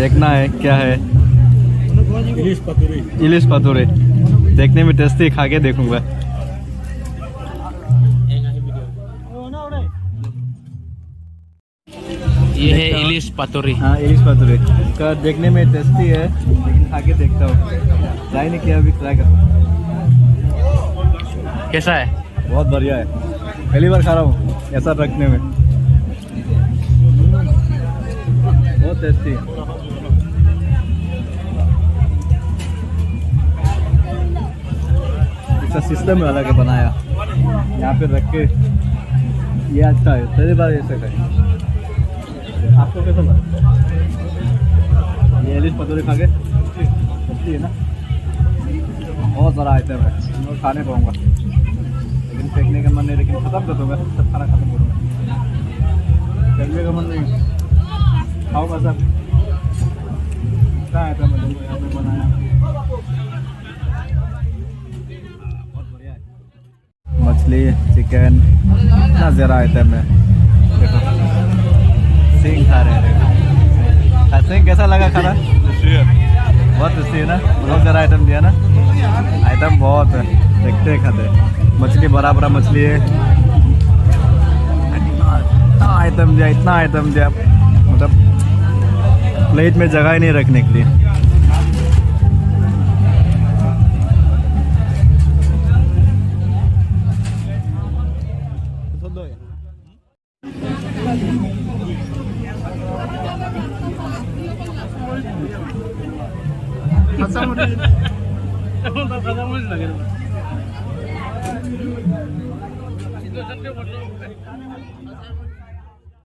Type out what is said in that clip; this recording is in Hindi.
देखना है क्या है। इलिश पतूरे देखने में टेस्टी, खा के देखूंगा। ये है इलिश पतोरी। हाँ, इलिश पतूरे का देखने में टेस्टी है, लेकिन खा के देखता हूँ। ट्राई नहीं किया अभी, ट्राई करता हूँ। कैसा है? बहुत बढ़िया है, पहली बार खा रहा हूँ ऐसा रखने में। बहुत टेस्टी है। इसका सिस्टम अलग है बनाया, यहाँ पे रख के। ये अच्छा है, पहली बार ऐसा है। आपको कैसा लगा? ये इलिश पतोरे खा के टेस्टी है ना। बहुत सारा आइटम है, मैं खाने पाऊँगा, लेकिन फेंकने का मन नहीं, लेकिन ख़त्म कर दूँगा, सब खाना खत्म करूँगा। फेंकने का मन नहीं, खाऊँगा सब। क्या आइटम है देखो यहाँ पे बनाया, बहुत बढ़िया है। मछली, चिकन, इतना ज़्यादा आइटम है। देखो सिंग खा रहे हैं। सिंग कैसा लगा खाना? बहुत टेस्टी है ना। बहुत ज़्यादा आइटम दिया ना, आइटम बहुत है, देखते खाते। मछली बड़ा बड़ा मछली है, इतना आइटम दिया, इतना आइटम दिया, मतलब प्लेट में जगह ही नहीं रखने के लिए। अच्छा